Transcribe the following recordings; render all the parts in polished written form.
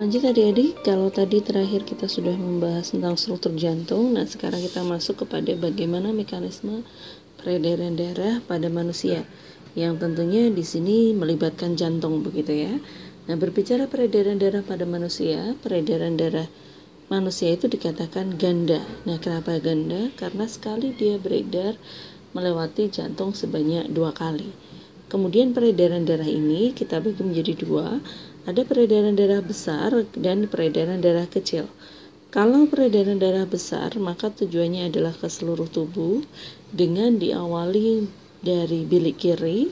Lanjut adik-adik, kalau tadi terakhir kita sudah membahas tentang struktur jantung, nah sekarang kita masuk kepada bagaimana mekanisme peredaran darah pada manusia, yang tentunya di sini melibatkan jantung, begitu ya. Nah, berbicara peredaran darah pada manusia, peredaran darah manusia itu dikatakan ganda. Nah, kenapa ganda? Karena sekali dia beredar melewati jantung sebanyak 2 kali. Kemudian peredaran darah ini kita bagi menjadi 2. Ada peredaran darah besar dan peredaran darah kecil. Kalau peredaran darah besar, maka tujuannya adalah ke seluruh tubuh dengan diawali dari bilik kiri,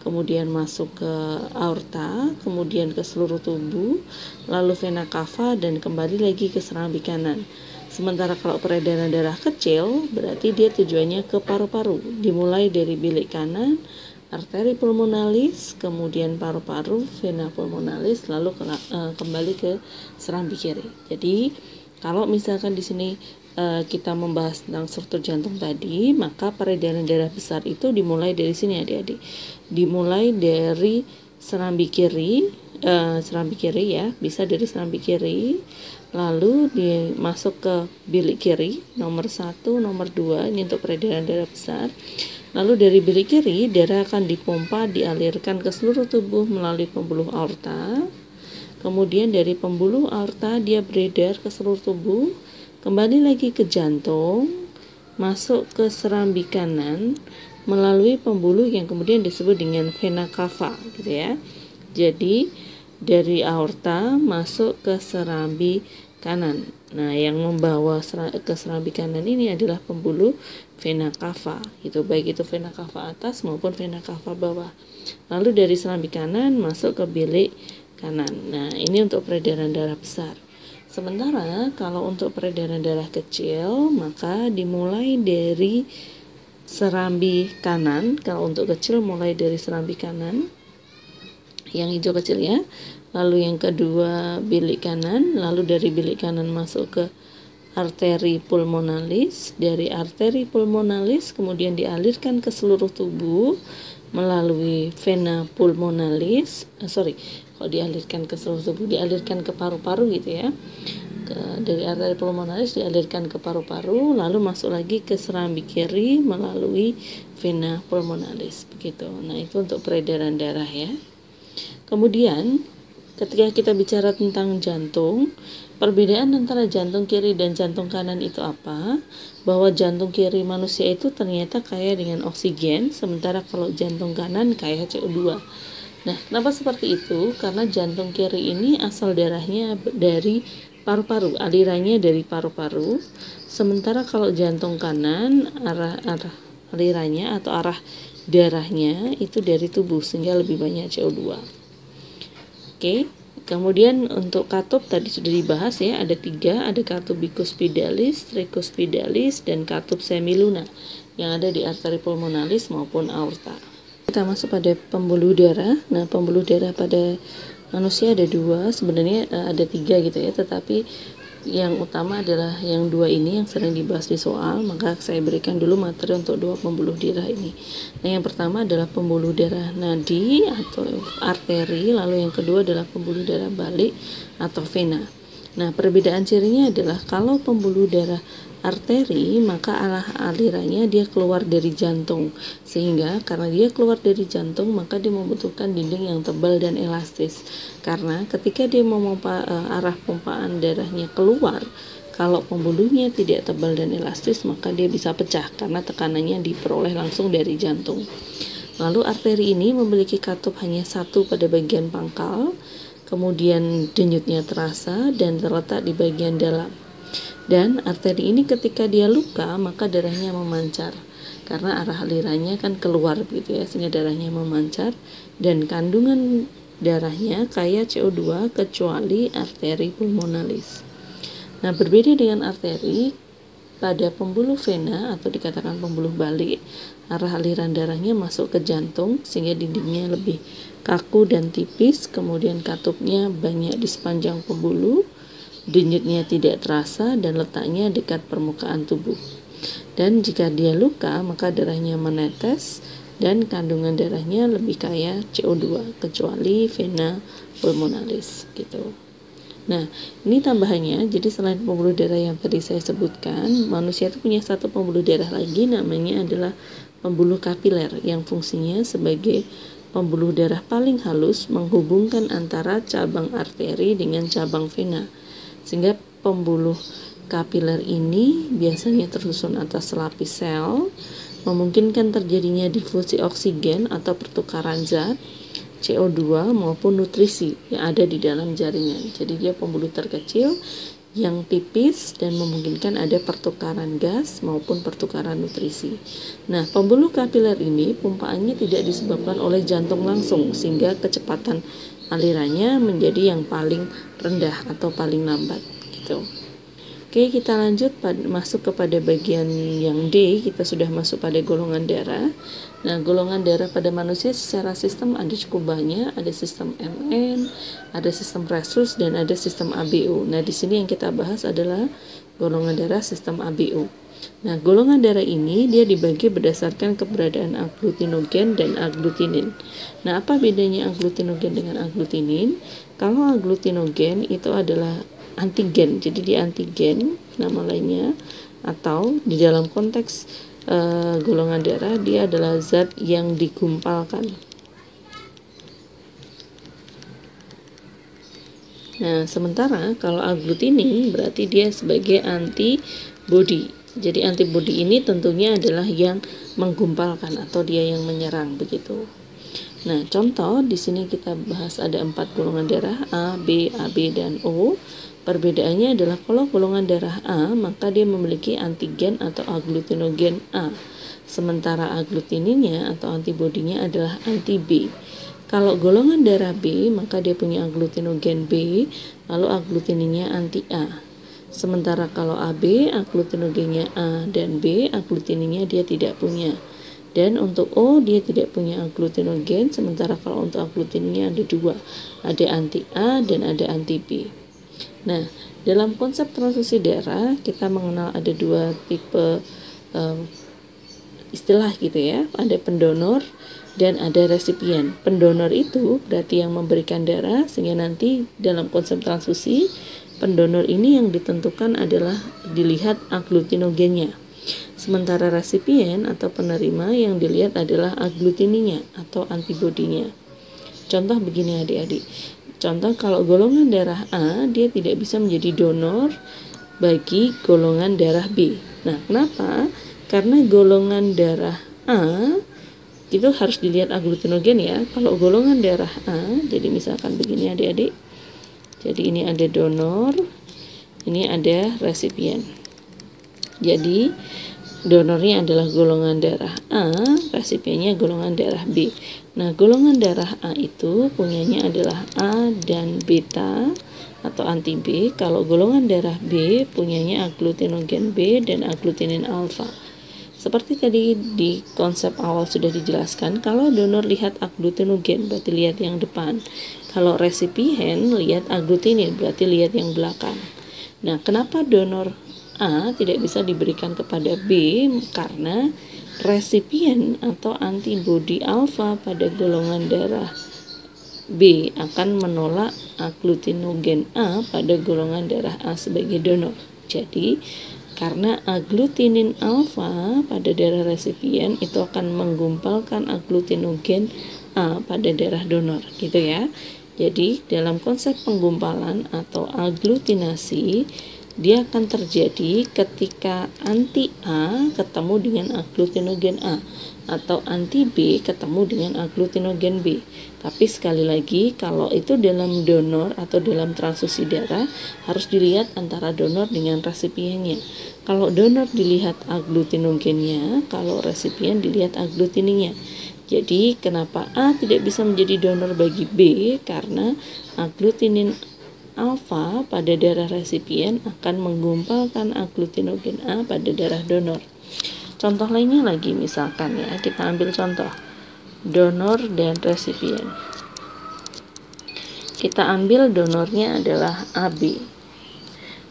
kemudian masuk ke aorta, kemudian ke seluruh tubuh, lalu vena cava, dan kembali lagi ke serambi kanan. Sementara kalau peredaran darah kecil, berarti dia tujuannya ke paru-paru, dimulai dari bilik kanan, arteri pulmonalis, kemudian paru-paru, vena pulmonalis, lalu kembali ke serambi kiri. Jadi kalau misalkan di sini kita membahas tentang struktur jantung tadi, maka peredaran darah besar itu dimulai dari sini adik-adik. Dimulai dari serambi kiri ya, bisa dari serambi kiri, lalu masuk ke bilik kiri nomor 1, nomor 2, ini untuk peredaran darah besar. Lalu dari bilik kiri, darah akan dipompa, dialirkan ke seluruh tubuh melalui pembuluh aorta. Kemudian dari pembuluh aorta dia beredar ke seluruh tubuh, kembali lagi ke jantung, masuk ke serambi kanan melalui pembuluh yang kemudian disebut dengan vena cava, gitu ya. Jadi dari aorta masuk ke serambi kanan. Nah, yang membawa ke serambi kanan ini adalah pembuluh vena cava, itu baik itu vena cava atas maupun vena cava bawah. Lalu dari serambi kanan masuk ke bilik kanan. Nah, ini untuk peredaran darah besar. Sementara kalau untuk peredaran darah kecil, maka dimulai dari serambi kanan. Kalau untuk kecil mulai dari serambi kanan, yang hijau kecil ya. Lalu yang kedua bilik kanan, lalu dari bilik kanan masuk ke arteri pulmonalis, dari arteri pulmonalis kemudian dialirkan ke seluruh tubuh melalui vena pulmonalis, kalau dialirkan ke seluruh tubuh, dialirkan ke paru-paru gitu ya. Dari arteri pulmonalis dialirkan ke paru-paru, lalu masuk lagi ke serambi kiri melalui vena pulmonalis, begitu. Nah, itu untuk peredaran darah ya. Kemudian ketika kita bicara tentang jantung, perbedaan antara jantung kiri dan jantung kanan itu apa? Bahwa jantung kiri manusia itu ternyata kaya dengan oksigen, sementara kalau jantung kanan kaya CO2. Nah, kenapa seperti itu? Karena jantung kiri ini asal darahnya dari paru-paru, alirannya dari paru-paru, sementara kalau jantung kanan arah alirannya atau arah darahnya itu dari tubuh, sehingga lebih banyak CO2. Oke, kemudian untuk katup tadi sudah dibahas ya, ada 3, ada katup bicuspidalis, tricuspidalis, dan katup semiluna yang ada di arteri pulmonalis maupun aorta. Kita masuk pada pembuluh darah. Nah, pembuluh darah pada manusia ada 2, sebenarnya ada 3 gitu ya, tetapi yang utama adalah yang 2 ini yang sering dibahas di soal, maka saya berikan dulu materi untuk 2 pembuluh darah ini. Nah, yang pertama adalah pembuluh darah nadi atau arteri, lalu yang kedua adalah pembuluh darah balik atau vena. Nah, perbedaan cirinya adalah kalau pembuluh darah arteri, maka arah alirannya dia keluar dari jantung, sehingga karena dia keluar dari jantung maka dia membutuhkan dinding yang tebal dan elastis, karena ketika dia memompa arah pompaan darahnya keluar, kalau pembuluhnya tidak tebal dan elastis maka dia bisa pecah karena tekanannya diperoleh langsung dari jantung. Lalu arteri ini memiliki katup hanya 1 pada bagian pangkal, kemudian denyutnya terasa dan terletak di bagian dalam. Dan arteri ini ketika dia luka maka darahnya memancar karena arah alirannya kan keluar gitu ya, sehingga darahnya memancar dan kandungan darahnya kaya CO2 kecuali arteri pulmonalis. Nah, berbeda dengan arteri, pada pembuluh vena atau dikatakan pembuluh balik, arah aliran darahnya masuk ke jantung sehingga dindingnya lebih kaku dan tipis, kemudian katupnya banyak di sepanjang pembuluh, denyutnya tidak terasa dan letaknya dekat permukaan tubuh. Dan jika dia luka maka darahnya menetes dan kandungan darahnya lebih kaya CO2 kecuali vena pulmonalis gitu. Nah, ini tambahannya, jadi selain pembuluh darah yang tadi saya sebutkan, manusia itu punya satu pembuluh darah lagi, namanya adalah pembuluh kapiler, yang fungsinya sebagai pembuluh darah paling halus menghubungkan antara cabang arteri dengan cabang vena. Sehingga pembuluh kapiler ini biasanya tersusun atas lapis sel, memungkinkan terjadinya difusi oksigen atau pertukaran zat, CO2 maupun nutrisi yang ada di dalam jaringan. Jadi dia pembuluh terkecil yang tipis dan memungkinkan ada pertukaran gas maupun pertukaran nutrisi. Nah, pembuluh kapiler ini pompaannya tidak disebabkan oleh jantung langsung, sehingga kecepatan alirannya menjadi yang paling rendah atau paling lambat gitu. Oke, kita lanjut masuk kepada bagian yang D. Kita sudah masuk pada golongan darah. Nah, golongan darah pada manusia secara sistem ada cukup banyak. Ada sistem MN, ada sistem Rhesus, dan ada sistem ABO. Nah, di sini yang kita bahas adalah golongan darah sistem ABO. Nah, golongan darah ini dia dibagi berdasarkan keberadaan agglutinogen dan agglutinin. Nah, apa bedanya agglutinogen dengan agglutinin? Kalau agglutinogen itu adalah antigen, jadi dia antigen nama lainnya, atau di dalam konteks golongan darah dia adalah zat yang digumpalkan. Nah, sementara kalau agglutinin berarti dia sebagai antibody. Jadi antibody ini tentunya adalah yang menggumpalkan atau dia yang menyerang begitu. Nah, contoh di sini kita bahas ada 4 golongan darah A, B, AB, dan O. Perbedaannya adalah kalau golongan darah A, maka dia memiliki antigen atau agglutinogen A. Sementara agglutininnya atau antibodinya adalah anti B. Kalau golongan darah B, maka dia punya agglutinogen B, lalu agglutininnya anti A. Sementara kalau AB, agglutinogennya A dan B, agglutininnya dia tidak punya. Dan untuk O, dia tidak punya agglutinogen, sementara kalau untuk agglutininnya ada 2. Ada anti A dan ada anti B. Nah, dalam konsep transfusi darah, kita mengenal ada 2 tipe istilah gitu ya. Ada pendonor dan ada resipien. Pendonor itu berarti yang memberikan darah, sehingga nanti dalam konsep transfusi, pendonor ini yang ditentukan adalah dilihat agglutinogennya. Sementara resipien atau penerima yang dilihat adalah agglutininya atau antibodinya. Contoh begini adik-adik. Contoh kalau golongan darah A, dia tidak bisa menjadi donor bagi golongan darah B. Nah, kenapa? Karena golongan darah A itu harus dilihat agglutinogen ya. Kalau golongan darah A, jadi misalkan begini adik-adik. Jadi ini ada donor, ini ada resipien. Jadi donornya adalah golongan darah A, resipiennya golongan darah B. Nah, golongan darah A itu punyanya adalah A dan beta atau anti B. Kalau golongan darah B punyanya agglutinogen B dan agglutinin alfa. Seperti tadi di konsep awal sudah dijelaskan, kalau donor lihat agglutinogen berarti lihat yang depan. Kalau resipien lihat agglutinin berarti lihat yang belakang. Nah, kenapa donor A tidak bisa diberikan kepada B? Karena resipien atau antibodi alfa pada golongan darah B akan menolak agglutinogen A pada golongan darah A sebagai donor. Jadi, karena agglutinin alfa pada darah resipien itu akan menggumpalkan agglutinogen A pada darah donor, gitu ya. Jadi, dalam konsep penggumpalan atau agglutinasi, dia akan terjadi ketika anti A ketemu dengan agglutinogen A atau anti B ketemu dengan agglutinogen B. Tapi sekali lagi, kalau itu dalam donor atau dalam transfusi darah harus dilihat antara donor dengan resipiennya. Kalau donor dilihat agglutinogennya, kalau resipien dilihat agglutininya. Jadi kenapa A tidak bisa menjadi donor bagi B? Karena agglutinin alfa pada darah resipien akan menggumpalkan agglutinogen A pada darah donor. Contoh lainnya lagi, misalkan ya, kita ambil contoh donor dan resipien. Kita ambil donornya adalah AB.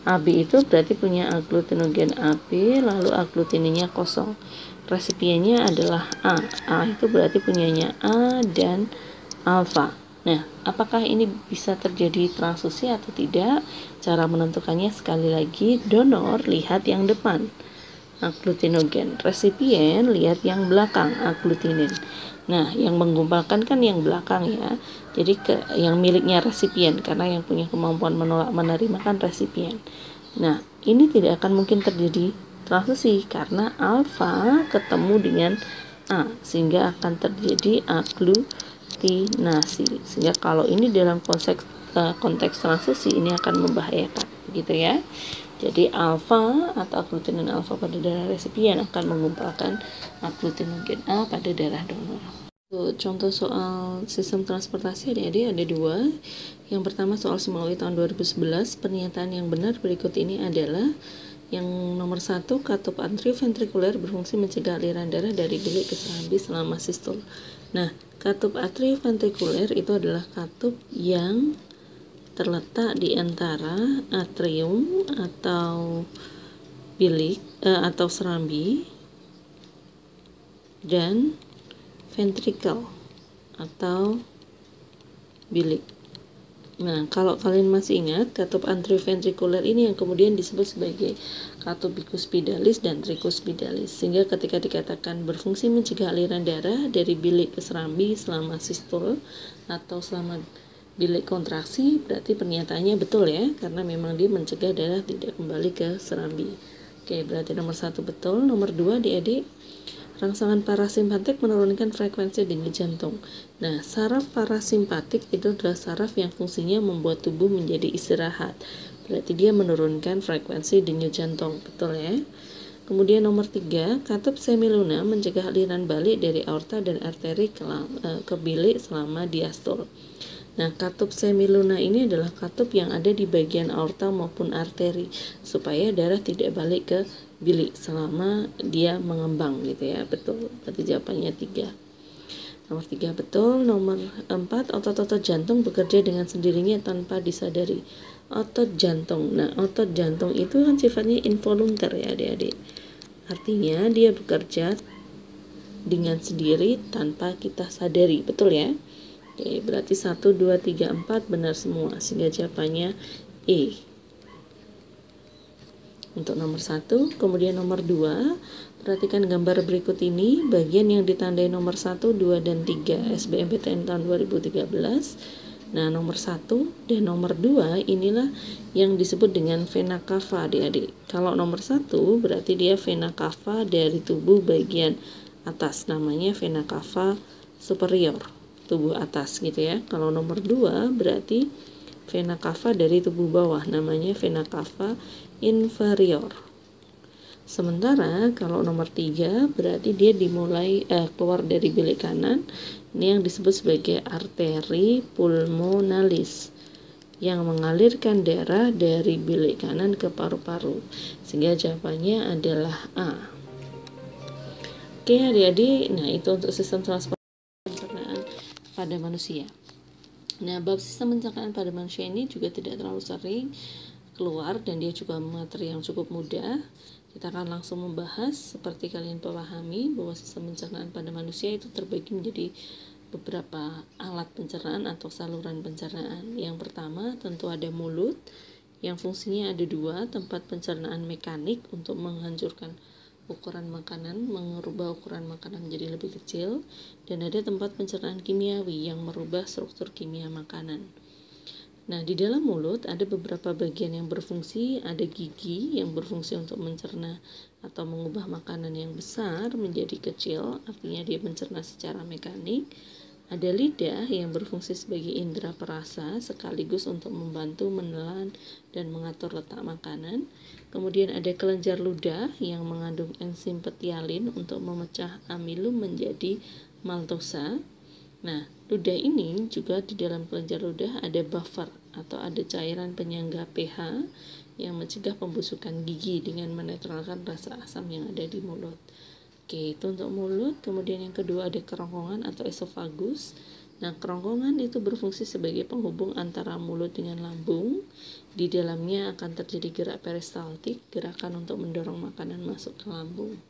AB itu berarti punya agglutinogen AB, lalu agglutininya kosong. Resipiennya adalah A. A itu berarti punyanya A dan alfa. Nah, apakah ini bisa terjadi transfusi atau tidak? Cara menentukannya sekali lagi, donor lihat yang depan, agglutinogen. Resipien lihat yang belakang, agglutinin. Nah, yang menggumpalkan kan yang belakang ya. Jadi yang miliknya resipien, karena yang punya kemampuan menolak menerima kan resipien. Nah, ini tidak akan mungkin terjadi transfusi karena alfa ketemu dengan A, sehingga akan terjadi aglutinasi. Sehingga kalau ini dalam konteks transfusi ini akan membahayakan, begitu ya. Jadi alfa atau agglutinin alfa pada darah resipien akan mengumpulkan agglutinogen A pada darah donor. Contoh soal sistem transportasi adik-adik ada dua. Yang pertama soal Simawi tahun 2011. Pernyataan yang benar berikut ini adalah yang nomor 1, katup atrioventrikuler berfungsi mencegah aliran darah dari bilik ke serambi selama sistol. Nah, katup atrioventrikuler itu adalah katup yang terletak di antara atrium atau bilik atau serambi dan ventricle atau bilik. Nah, kalau kalian masih ingat, katup atrioventrikuler ini yang kemudian disebut sebagai katup bicuspidalis dan tricuspidalis. Sehingga ketika dikatakan berfungsi mencegah aliran darah dari bilik ke serambi selama sistol atau selama bilik kontraksi, berarti pernyataannya betul ya, karena memang dia mencegah darah tidak kembali ke serambi. Oke, berarti nomor 1 betul. Nomor 2 adik-adik, rangsangan parasimpatik menurunkan frekuensi denyut jantung. Nah, saraf parasimpatik itu adalah saraf yang fungsinya membuat tubuh menjadi istirahat. Berarti dia menurunkan frekuensi denyut jantung. Betul ya? Kemudian nomor 3, katup semiluna mencegah aliran balik dari aorta dan arteri ke bilik selama diastol. Nah, katup semiluna ini adalah katup yang ada di bagian aorta maupun arteri supaya darah tidak balik ke bilik selama dia mengembang gitu ya. Betul. Berarti jawabannya 3. Nomor 3 betul. Nomor 4, otot-otot jantung bekerja dengan sendirinya tanpa disadari. Otot jantung. Nah, otot jantung itu kan sifatnya involuntar ya adik-adik. Artinya dia bekerja dengan sendiri tanpa kita sadari. Betul ya? Oke, berarti 1, 2, 3, 4 benar semua, sehingga jawabannya E untuk nomor 1. Kemudian nomor 2, perhatikan gambar berikut ini, bagian yang ditandai nomor 1, 2, dan 3 SBMPTN tahun 2013. Nah, nomor 1 dan nomor 2 inilah yang disebut dengan vena cava adik-adik. Kalau nomor 1 berarti dia vena cava dari tubuh bagian atas, namanya vena cava superior, tubuh atas gitu ya. Kalau nomor 2 berarti vena cava dari tubuh bawah, namanya vena cava inferior. Sementara kalau nomor 3 berarti dia dimulai keluar dari bilik kanan. Ini yang disebut sebagai arteri pulmonalis yang mengalirkan darah dari bilik kanan ke paru-paru. Sehingga jawabannya adalah A. Oke adik-adik, nah itu untuk sistem transportasi pencernaan pada manusia. Nah, bab sistem pencernaan pada manusia ini juga tidak terlalu sering keluar dan dia juga materi yang cukup mudah. Kita akan langsung membahas, seperti kalian pahami bahwa sistem pencernaan pada manusia itu terbagi menjadi beberapa alat pencernaan atau saluran pencernaan. Yang pertama tentu ada mulut, yang fungsinya ada 2, tempat pencernaan mekanik untuk menghancurkan ukuran makanan, mengubah ukuran makanan menjadi lebih kecil, dan ada tempat pencernaan kimiawi yang merubah struktur kimia makanan. Nah, di dalam mulut ada beberapa bagian yang berfungsi. Ada gigi yang berfungsi untuk mencerna atau mengubah makanan yang besar menjadi kecil, artinya dia mencerna secara mekanik. Ada lidah yang berfungsi sebagai indera perasa sekaligus untuk membantu menelan dan mengatur letak makanan. Kemudian ada kelenjar ludah yang mengandung enzim petialin untuk memecah amilum menjadi maltosa. Nah, ludah ini juga di dalam kelenjar ludah ada buffer atau ada cairan penyangga pH yang mencegah pembusukan gigi dengan menetralkan rasa asam yang ada di mulut. Oke, itu untuk mulut. Kemudian yang kedua ada kerongkongan atau esofagus. Nah, kerongkongan itu berfungsi sebagai penghubung antara mulut dengan lambung. Di dalamnya akan terjadi gerak peristaltik, gerakan untuk mendorong makanan masuk ke lambung.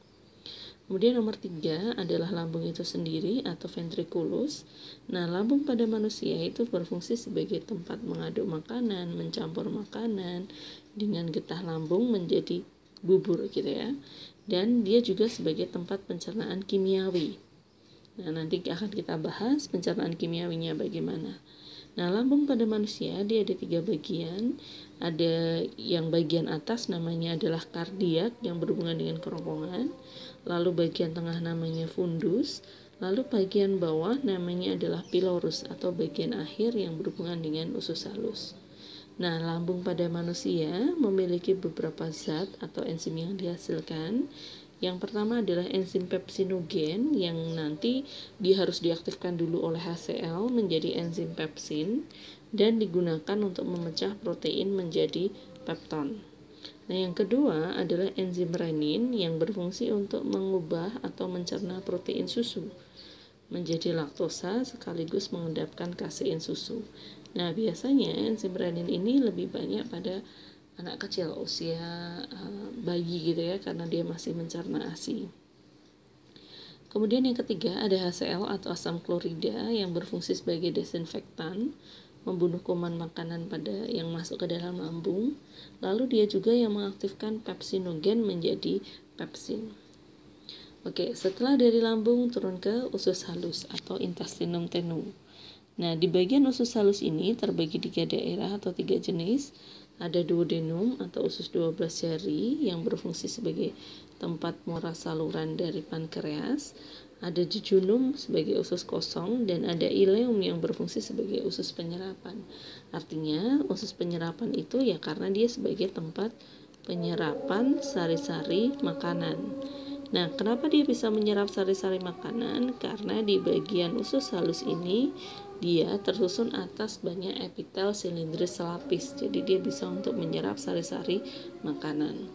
Kemudian nomor 3 adalah lambung itu sendiri atau ventriculus. Nah, lambung pada manusia itu berfungsi sebagai tempat mengaduk makanan, mencampur makanan dengan getah lambung menjadi bubur gitu ya. Dan dia juga sebagai tempat pencernaan kimiawi. Nah, nanti akan kita bahas pencernaan kimiawinya bagaimana. Nah, lambung pada manusia dia ada 3 bagian. Ada yang bagian atas namanya adalah kardiak yang berhubungan dengan kerongkongan. Lalu bagian tengah namanya fundus. Lalu bagian bawah namanya adalah pilorus atau bagian akhir yang berhubungan dengan usus halus. Nah, lambung pada manusia memiliki beberapa zat atau enzim yang dihasilkan. Yang pertama adalah enzim pepsinogen yang nanti dia harus diaktifkan dulu oleh HCl menjadi enzim pepsin dan digunakan untuk memecah protein menjadi pepton. Nah, yang kedua adalah enzim renin yang berfungsi untuk mengubah atau mencerna protein susu menjadi laktosa sekaligus mengendapkan kasein susu. Nah, biasanya enzim renin ini lebih banyak pada anak kecil usia bayi gitu ya, karena dia masih mencerna ASI. Kemudian yang ketiga ada HCl atau asam klorida yang berfungsi sebagai desinfektan, membunuh kuman makanan pada yang masuk ke dalam lambung. Lalu dia juga yang mengaktifkan pepsinogen menjadi pepsin. Oke, setelah dari lambung turun ke usus halus atau intestinum tenue. Nah, di bagian usus halus ini terbagi 3 daerah atau 3 jenis. Ada duodenum atau usus 12 jari yang berfungsi sebagai tempat muara saluran dari pankreas. Ada jejunum sebagai usus kosong dan ada ileum yang berfungsi sebagai usus penyerapan. Artinya, usus penyerapan itu ya karena dia sebagai tempat penyerapan sari-sari makanan. Nah, kenapa dia bisa menyerap sari-sari makanan? Karena di bagian usus halus ini dia tersusun atas banyak epitel silindris selapis. Jadi dia bisa untuk menyerap sari-sari makanan.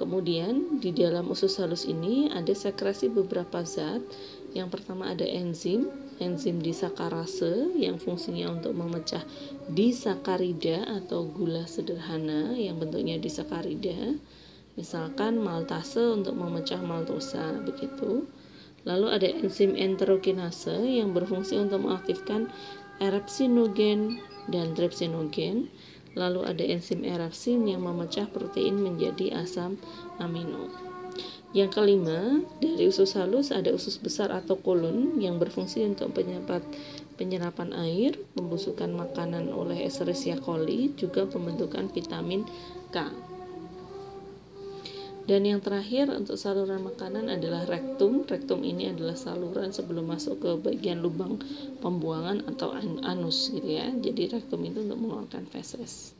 Kemudian di dalam usus halus ini ada sekresi beberapa zat. Yang pertama ada enzim disakarase yang fungsinya untuk memecah disakarida atau gula sederhana yang bentuknya disakarida. Misalkan maltase untuk memecah maltosa begitu. Lalu ada enzim enterokinase yang berfungsi untuk mengaktifkan erepsinogen dan tripsinogen. Lalu ada enzim erepsin yang memecah protein menjadi asam amino. Yang kelima, dari usus halus ada usus besar atau kolon yang berfungsi untuk penyerapan air, pembusukan makanan oleh Escherichia coli, juga pembentukan vitamin K. Dan yang terakhir untuk saluran makanan adalah rektum. Rektum ini adalah saluran sebelum masuk ke bagian lubang pembuangan atau anus gitu ya. Jadi rektum itu untuk mengeluarkan feses.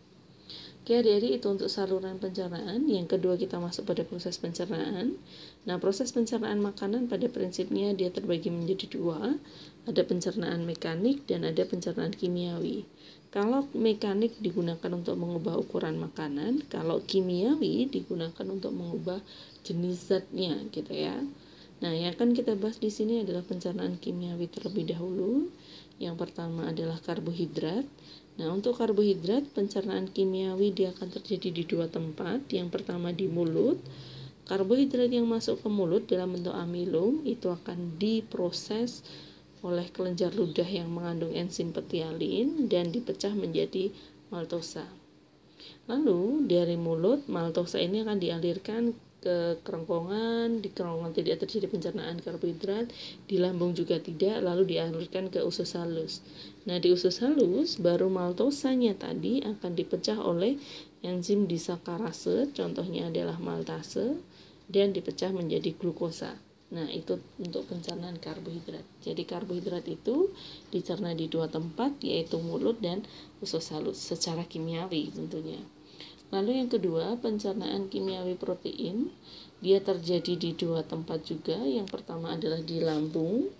Oke, adik-adik, itu untuk saluran pencernaan. Yang kedua kita masuk pada proses pencernaan. Nah, proses pencernaan makanan pada prinsipnya dia terbagi menjadi 2. Ada pencernaan mekanik dan ada pencernaan kimiawi. Kalau mekanik digunakan untuk mengubah ukuran makanan, kalau kimiawi digunakan untuk mengubah jenis zatnya gitu ya. Nah, yang akan kita bahas di sini adalah pencernaan kimiawi terlebih dahulu. Yang pertama adalah karbohidrat. Nah, untuk karbohidrat, pencernaan kimiawi dia akan terjadi di 2 tempat. Yang pertama di mulut. Karbohidrat yang masuk ke mulut dalam bentuk amilum itu akan diproses oleh kelenjar ludah yang mengandung enzim petialin dan dipecah menjadi maltosa. Lalu dari mulut, maltosa ini akan dialirkan ke kerongkongan, di kerongkongan tidak terjadi pencernaan karbohidrat, di lambung juga tidak, lalu dialirkan ke usus halus. Nah, di usus halus baru maltosanya tadi akan dipecah oleh enzim disakarase, contohnya adalah maltase, dan dipecah menjadi glukosa. Nah, itu untuk pencernaan karbohidrat. Jadi karbohidrat itu dicerna di 2 tempat, yaitu mulut dan usus halus secara kimiawi tentunya. Lalu yang kedua, pencernaan kimiawi protein. Dia terjadi di 2 tempat juga. Yang pertama adalah di lambung.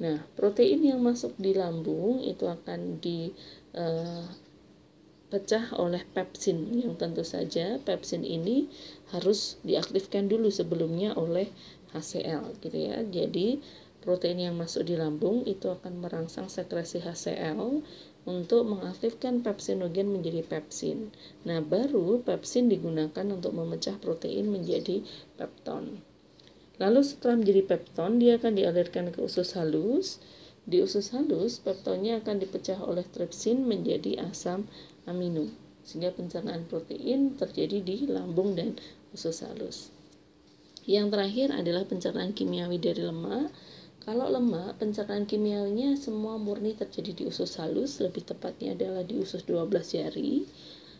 Nah, protein yang masuk di lambung itu akan dipecah oleh pepsin, yang tentu saja pepsin ini harus diaktifkan dulu sebelumnya oleh HCl gitu ya. Jadi protein yang masuk di lambung itu akan merangsang sekresi HCl untuk mengaktifkan pepsinogen menjadi pepsin. Nah, baru pepsin digunakan untuk memecah protein menjadi pepton. Lalu setelah menjadi pepton, dia akan dialirkan ke usus halus. Di usus halus, peptonnya akan dipecah oleh tripsin menjadi asam amino, sehingga pencernaan protein terjadi di lambung dan usus halus. Yang terakhir adalah pencernaan kimiawi dari lemak. Kalau lemak, pencernaan kimiawinya semua murni terjadi di usus halus, lebih tepatnya adalah di usus 12 jari.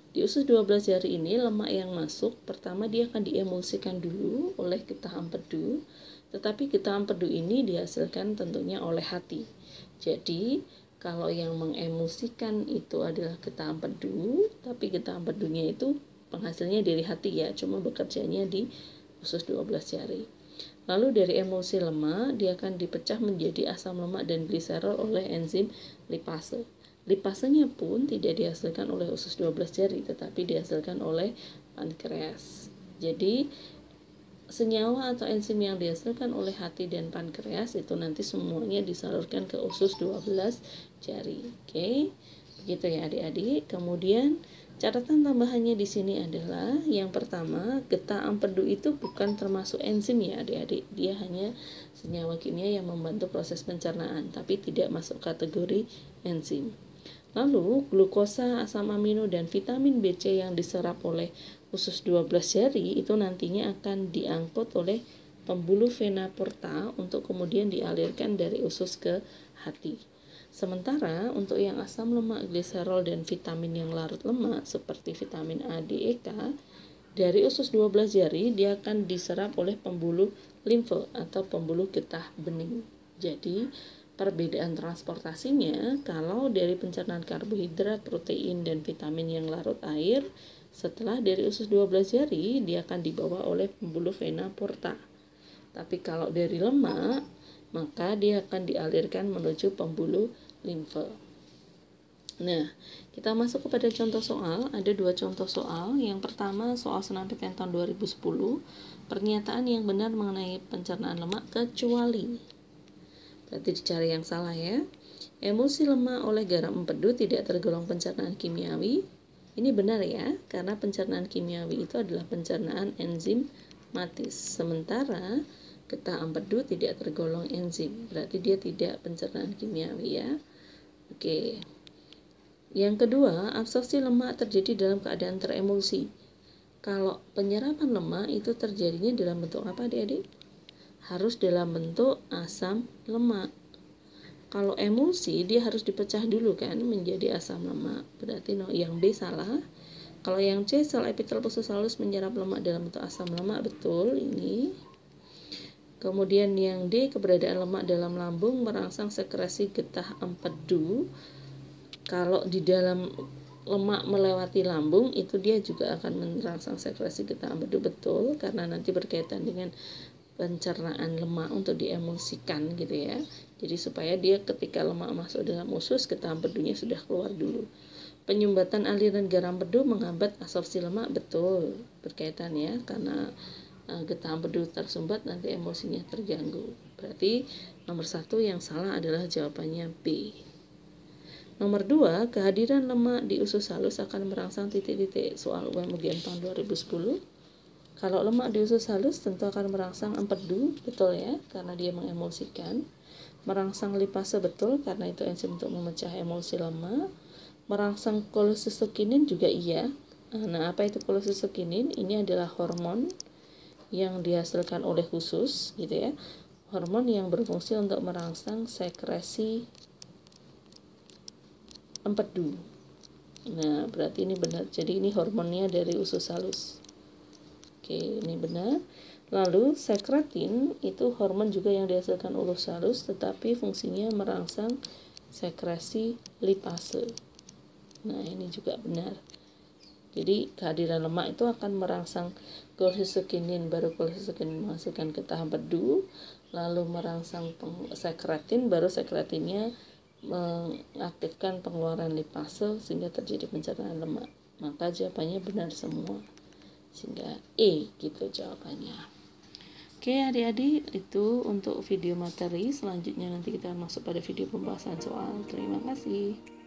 Di usus 12 jari ini, lemak yang masuk, pertama dia akan diemulsikan dulu oleh getah empedu, tetapi getah empedu ini dihasilkan tentunya oleh hati. Jadi, kalau yang mengemulsikan itu adalah getah empedu, tapi getah empedunya itu penghasilnya dari hati ya, cuma bekerjanya di usus 12 jari. Lalu dari emulsi lemak, dia akan dipecah menjadi asam lemak dan gliserol oleh enzim lipase. Lipasenya pun tidak dihasilkan oleh usus 12 jari, tetapi dihasilkan oleh pankreas. Jadi, senyawa atau enzim yang dihasilkan oleh hati dan pankreas itu nanti semuanya disalurkan ke usus 12 jari. Oke, begitu ya adik-adik. Kemudian catatan tambahannya di sini adalah yang pertama, getah empedu itu bukan termasuk enzim ya adik-adik. Dia hanya senyawa kimia yang membantu proses pencernaan, tapi tidak masuk kategori enzim. Lalu, glukosa, asam amino, dan vitamin BC yang diserap oleh usus 12 jari itu nantinya akan diangkut oleh pembuluh vena porta untuk kemudian dialirkan dari usus ke hati. Sementara untuk yang asam lemak, gliserol, dan vitamin yang larut lemak seperti vitamin A, D, E, K, dari usus 12 jari dia akan diserap oleh pembuluh limfe atau pembuluh getah bening. Jadi, perbedaan transportasinya, kalau dari pencernaan karbohidrat, protein, dan vitamin yang larut air, setelah dari usus 12 jari, dia akan dibawa oleh pembuluh vena porta. Tapi kalau dari lemak, maka dia akan dialirkan menuju pembuluh limfe. Nah, kita masuk kepada contoh soal. Ada dua contoh soal. Yang pertama, soal SNMPTN tahun 2010. Pernyataan yang benar mengenai pencernaan lemak kecuali. Berarti dicari yang salah ya. Emulsi lemak oleh garam empedu tidak tergolong pencernaan kimiawi. Ini benar ya, karena pencernaan kimiawi itu adalah pencernaan enzimatis. Sementara getah empedu tidak tergolong enzim, berarti dia tidak pencernaan kimiawi ya. Oke. Yang kedua, absorpsi lemak terjadi dalam keadaan teremulsi. Kalau penyerapan lemak itu terjadinya dalam bentuk apa adik-adik? Harus dalam bentuk asam lemak. Kalau emulsi dia harus dipecah dulu kan menjadi asam lemak. Berarti yang B salah. Kalau yang C, sel epitel usus halus menyerap lemak dalam bentuk asam lemak, betul ini. Kemudian yang D, keberadaan lemak dalam lambung merangsang sekresi getah empedu. Kalau di dalam lemak melewati lambung itu dia juga akan merangsang sekresi getah empedu, betul, karena nanti berkaitan dengan pencernaan lemak untuk diemulsikan gitu ya. Jadi supaya dia ketika lemak masuk dalam usus, getah empedunya sudah keluar dulu. Penyumbatan aliran garam empedu menghambat absorpsi lemak, betul, berkaitan ya, karena getah empedu tersumbat nanti emulsinya terganggu. Berarti nomor 1 yang salah adalah jawabannya B. Nomor 2, kehadiran lemak di usus halus akan merangsang titik-titik soal UM-UGM tahun 2010. Kalau lemak di usus halus tentu akan merangsang empedu, betul ya, karena dia mengemulsikan. Merangsang lipase, betul, karena itu enzim untuk memecah emulsi lemak. Merangsang kolesistokinin juga iya. Nah, apa itu kolesistokinin? Ini adalah hormon yang dihasilkan oleh usus, gitu ya. Hormon yang berfungsi untuk merangsang sekresi empedu. Nah, berarti ini benar. Jadi ini hormonnya dari usus halus. Oke, ini benar. Lalu sekretin itu hormon juga yang dihasilkan usus halus, tetapi fungsinya merangsang sekresi lipase. Nah, ini juga benar. Jadi kehadiran lemak itu akan merangsang kolesistokinin, baru kolesistokinin menghasilkan getah empedu, lalu merangsang sekretin, baru sekretinnya mengaktifkan pengeluaran lipase sehingga terjadi pencernaan lemak. Maka jawabannya benar semua. Sehingga E gitu jawabannya. Oke adik-adik, itu untuk video materi. Selanjutnya nanti kita masuk pada video pembahasan soal. Terima kasih.